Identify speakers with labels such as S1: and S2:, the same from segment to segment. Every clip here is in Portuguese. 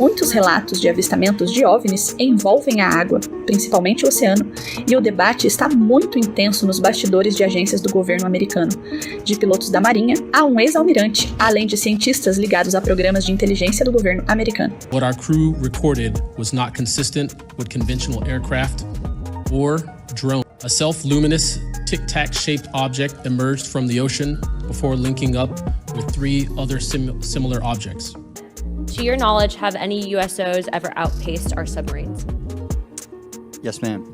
S1: Muitos relatos de avistamentos de OVNIs envolvem a água, principalmente o oceano, e o debate está muito intenso nos bastidores de agências do governo americano, de pilotos da Marinha a um ex-almirante, além de cientistas ligados a programas de inteligência do governo americano.
S2: What our crew recorded was not consistent with conventional aircraft or drone. A self-luminous, tic-tac-shaped object emerged from the ocean before linking up with 3 other similar objects.
S3: To your knowledge, have any USOs ever outpaced our submarines?
S4: Yes, ma'am.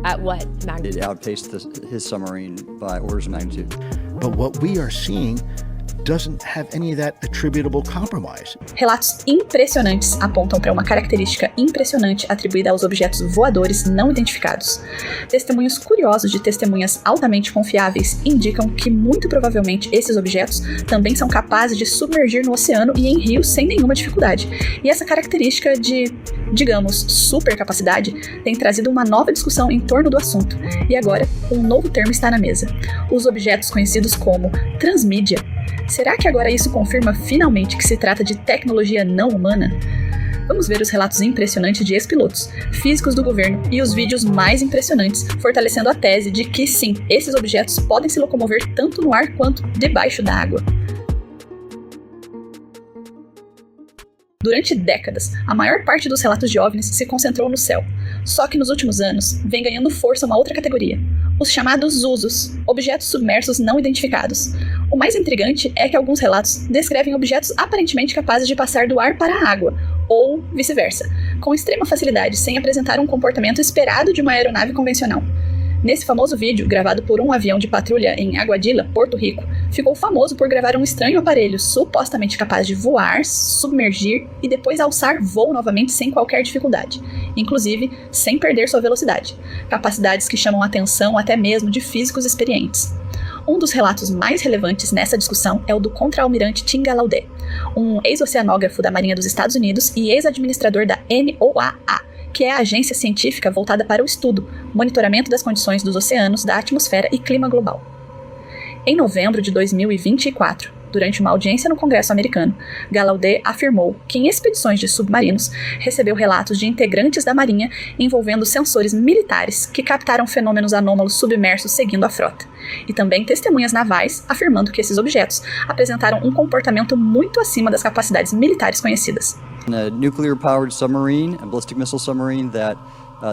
S3: At what magnitude?
S4: It outpaced his submarine by orders of magnitude.
S5: But what we are seeing doesn't have any of that attributable compromise.
S1: Relatos impressionantes apontam para uma característica impressionante atribuída aos objetos voadores não identificados. Testemunhos curiosos de testemunhas altamente confiáveis indicam que muito provavelmente esses objetos também são capazes de submergir no oceano e em rios sem nenhuma dificuldade. E essa característica de, digamos, supercapacidade tem trazido uma nova discussão em torno do assunto. E agora, um novo termo está na mesa: os objetos conhecidos como transmídia. Será que agora isso confirma finalmente que se trata de tecnologia não humana? Vamos ver os relatos impressionantes de ex-pilotos, físicos do governo e os vídeos mais impressionantes, fortalecendo a tese de que sim, esses objetos podem se locomover tanto no ar quanto debaixo da água. Durante décadas, a maior parte dos relatos de OVNIs se concentrou no céu. Só que nos últimos anos, vem ganhando força uma outra categoria: os chamados USOs, objetos submersos não identificados. O mais intrigante é que alguns relatos descrevem objetos aparentemente capazes de passar do ar para a água, ou vice-versa, com extrema facilidade, sem apresentar um comportamento esperado de uma aeronave convencional. Nesse famoso vídeo, gravado por um avião de patrulha em Aguadilla, Porto Rico, ficou famoso por gravar um estranho aparelho supostamente capaz de voar, submergir e depois alçar voo novamente sem qualquer dificuldade, inclusive sem perder sua velocidade, capacidades que chamam a atenção até mesmo de físicos experientes. Um dos relatos mais relevantes nessa discussão é o do contra-almirante Tim Gallaudet, um ex-oceanógrafo da Marinha dos Estados Unidos e ex-administrador da NOAA, que é a agência científica voltada para o estudo, monitoramento das condições dos oceanos, da atmosfera e clima global. Em novembro de 2024, durante uma audiência no Congresso americano, Gallaudet afirmou que em expedições de submarinos recebeu relatos de integrantes da Marinha envolvendo sensores militares que captaram fenômenos anômalos submersos seguindo a frota, e também testemunhas navais afirmando que esses objetos apresentaram um comportamento muito acima das capacidades militares conhecidas.
S4: A nuclear-powered submarine, a ballistic missile submarine, that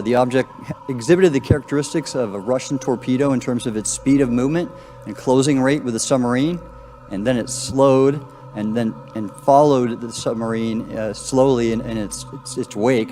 S4: the object exhibited the characteristics of a Russian torpedo in terms of its speed of movement and closing rate with the submarine, and then it slowed and followed the submarine slowly in its wake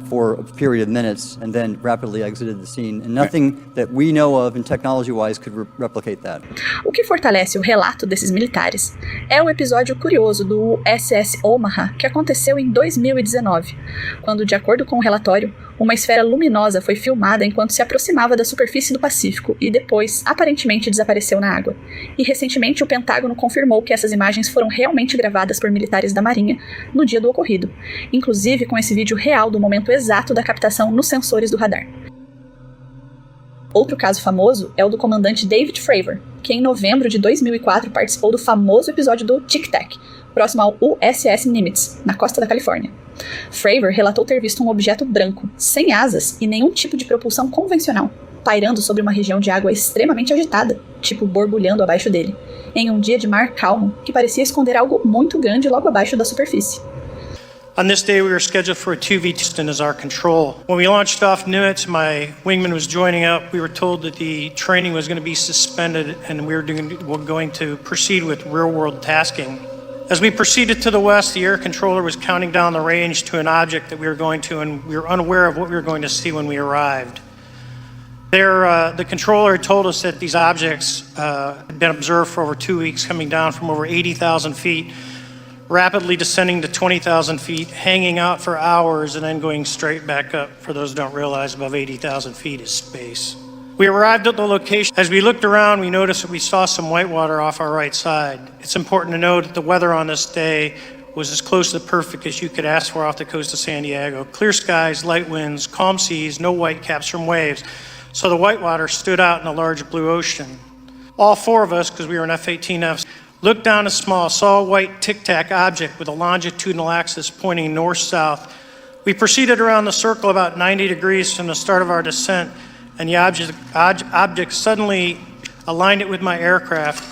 S4: for a period of minutes, and then rapidly exited the scene. And nothing that we know of and technology-wise could replicate that.
S1: O que fortalece o relato desses militares é o episódio curioso do SS Omaha, que aconteceu em 2019, quando, de acordo com o relatório, uma esfera luminosa foi filmada enquanto se aproximava da superfície do Pacífico e depois, aparentemente, desapareceu na água. E recentemente o Pentágono confirmou que essas imagens foram realmente gravadas por militares da Marinha no dia do ocorrido, inclusive com esse vídeo real do momento exato da captação nos sensores do radar. Outro caso famoso é o do comandante David Fravor, que em novembro de 2004 participou do famoso episódio do Tic Tac, próximo ao USS Nimitz, na costa da Califórnia. Fravor relatou ter visto um objeto branco, sem asas e nenhum tipo de propulsão convencional, pairando sobre uma região de água extremamente agitada, tipo borbulhando abaixo dele, em um dia de mar calmo que parecia esconder algo muito grande logo abaixo da superfície.
S6: On this day, we were scheduled for a 2V test as our control. When we launched off Nimitz, my wingman was joining up. We were told that the training was going to be suspended and we were going to proceed with real-world tasking. As we proceeded to the west, the air controller was counting down the range to an object that we were going to, and we were unaware of what we were going to see when we arrived. There, the controller had told us that these objects had been observed for over 2 weeks, coming down from over 80,000 feet, rapidly descending to 20,000 feet, hanging out for hours, and then going straight back up. For those who don't realize, above 80,000 feet is space. We arrived at the location. As we looked around, we noticed that we saw some whitewater off our right side. It's important to note that the weather on this day was as close to perfect as you could ask for off the coast of San Diego. Clear skies, light winds, calm seas, no whitecaps from waves. So the whitewater stood out in a large blue ocean. All 4 of us, because we were in F-18Fs, Looked down a small, saw a white tic-tac object with a longitudinal axis pointing north-south. We proceeded around the circle about 90 degrees from the start of our descent, and the object suddenly aligned it with my aircraft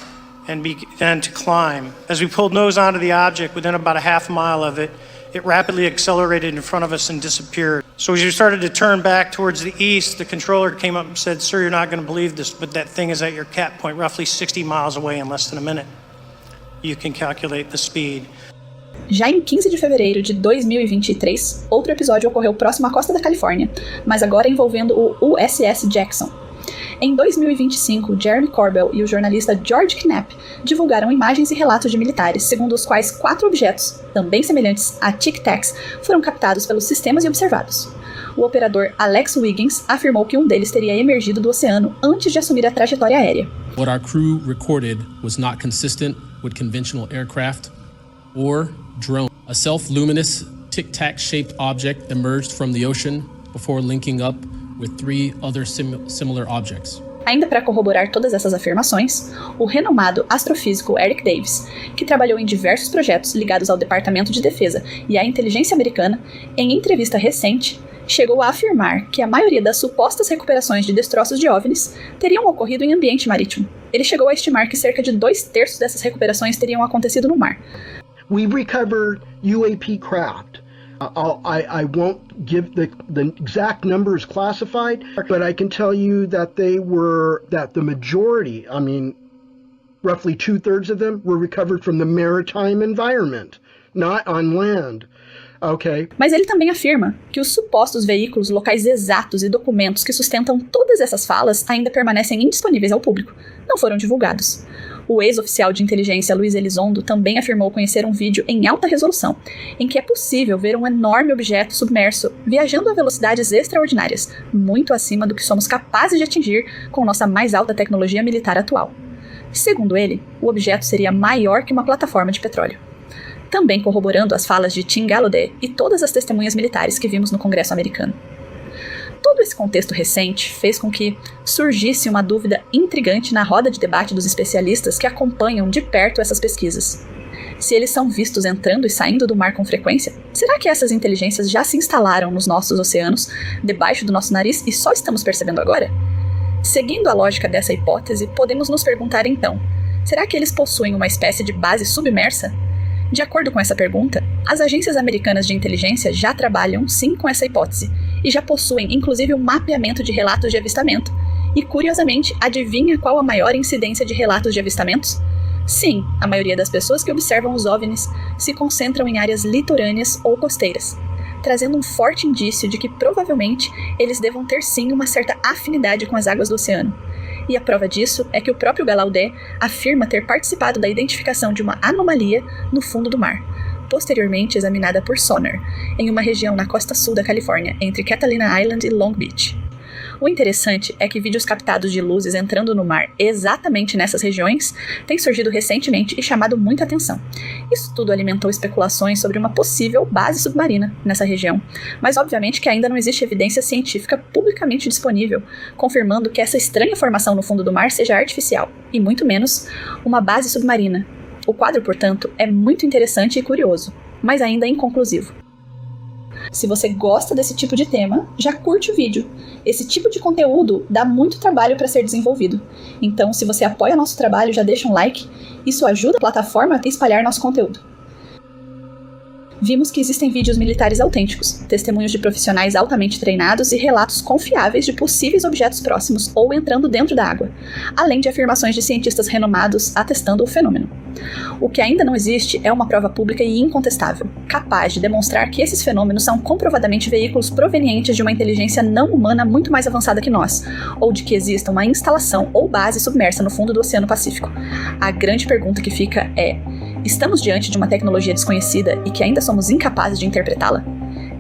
S6: and began to climb. As we pulled nose onto the object, within about a half mile of it, it rapidly accelerated in front of us and disappeared. So as we started to turn back towards the east, the controller came up and said, "Sir, you're not going to believe this, but that thing is at your cap point roughly 60 miles away in less than a minute. You can calculate the speed."
S1: Já em 15 de fevereiro de 2023, outro episódio ocorreu próximo à costa da Califórnia, mas agora envolvendo o USS Jackson. Em 2025, Jeremy Corbell e o jornalista George Knapp divulgaram imagens e relatos de militares, segundo os quais 4 objetos, também semelhantes a tic-tacs, foram captados pelos sistemas e observados. O operador Alex Wiggins afirmou que um deles teria emergido do oceano antes de assumir a trajetória aérea.
S2: What our crew recorded was not consistent with conventional aircraft or drone. A self-luminous tic-tac-shaped object emerged from the ocean before linking up with 3 other similar objects.
S1: Ainda para corroborar todas essas afirmações, o renomado astrofísico Eric Davis, que trabalhou em diversos projetos ligados ao Departamento de Defesa e à inteligência americana, em entrevista recente, chegou a afirmar que a maioria das supostas recuperações de destroços de OVNIs teriam ocorrido em ambiente marítimo. Ele chegou a estimar que cerca de 2/3 dessas recuperações teriam acontecido no mar.
S7: We recovered UAP craft. I won't give the exact numbers classified, but I can tell you that that the majority, roughly 2/3 of them were recovered from the maritime environment, not on land. Okay.
S1: Mas ele também afirma que os supostos veículos, locais exatos e documentos que sustentam todas essas falas ainda permanecem indisponíveis ao público, não foram divulgados. O ex-oficial de inteligência Luiz Elizondo também afirmou conhecer um vídeo em alta resolução, em que é possível ver um enorme objeto submerso viajando a velocidades extraordinárias, muito acima do que somos capazes de atingir com nossa mais alta tecnologia militar atual. Segundo ele, o objeto seria maior que uma plataforma de petróleo. Também corroborando as falas de Tim Gallaudet e todas as testemunhas militares que vimos no Congresso americano. Todo esse contexto recente fez com que surgisse uma dúvida intrigante na roda de debate dos especialistas que acompanham de perto essas pesquisas. Se eles são vistos entrando e saindo do mar com frequência, será que essas inteligências já se instalaram nos nossos oceanos, debaixo do nosso nariz, e só estamos percebendo agora? Seguindo a lógica dessa hipótese, podemos nos perguntar então, será que eles possuem uma espécie de base submersa? De acordo com essa pergunta, as agências americanas de inteligência já trabalham sim com essa hipótese e já possuem inclusive um mapeamento de relatos de avistamento. E curiosamente, adivinha qual a maior incidência de relatos de avistamentos? Sim, a maioria das pessoas que observam os OVNIs se concentram em áreas litorâneas ou costeiras, trazendo um forte indício de que provavelmente eles devam ter sim uma certa afinidade com as águas do oceano. E a prova disso é que o próprio Gallaudet afirma ter participado da identificação de uma anomalia no fundo do mar, posteriormente examinada por sonar, em uma região na costa sul da Califórnia, entre Catalina Island e Long Beach. O interessante é que vídeos captados de luzes entrando no mar exatamente nessas regiões têm surgido recentemente e chamado muita atenção. Isso tudo alimentou especulações sobre uma possível base submarina nessa região, mas obviamente que ainda não existe evidência científica publicamente disponível confirmando que essa estranha formação no fundo do mar seja artificial, e muito menos uma base submarina. O quadro, portanto, é muito interessante e curioso, mas ainda inconclusivo. Se você gosta desse tipo de tema, já curte o vídeo. Esse tipo de conteúdo dá muito trabalho para ser desenvolvido. Então, se você apoia nosso trabalho, já deixa um like. Isso ajuda a plataforma a espalhar nosso conteúdo. Vimos que existem vídeos militares autênticos, testemunhos de profissionais altamente treinados e relatos confiáveis de possíveis objetos próximos ou entrando dentro da água, além de afirmações de cientistas renomados atestando o fenômeno. O que ainda não existe é uma prova pública e incontestável, capaz de demonstrar que esses fenômenos são comprovadamente veículos provenientes de uma inteligência não humana muito mais avançada que nós, ou de que exista uma instalação ou base submersa no fundo do Oceano Pacífico. A grande pergunta que fica é: estamos diante de uma tecnologia desconhecida e que ainda somos incapazes de interpretá-la?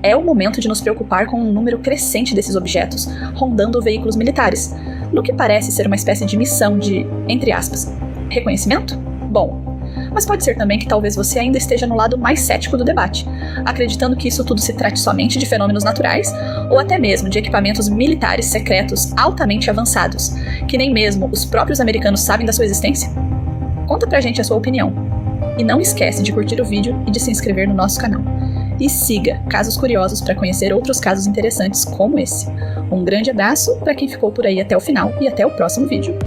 S1: É o momento de nos preocupar com um número crescente desses objetos rondando veículos militares, no que parece ser uma espécie de missão de, entre aspas, reconhecimento? Bom, mas pode ser também que talvez você ainda esteja no lado mais cético do debate, acreditando que isso tudo se trate somente de fenômenos naturais ou até mesmo de equipamentos militares secretos altamente avançados, que nem mesmo os próprios americanos sabem da sua existência. Conta pra gente a sua opinião. E não esquece de curtir o vídeo e de se inscrever no nosso canal. E siga Casos Curiosos para conhecer outros casos interessantes como esse. Um grande abraço para quem ficou por aí até o final e até o próximo vídeo.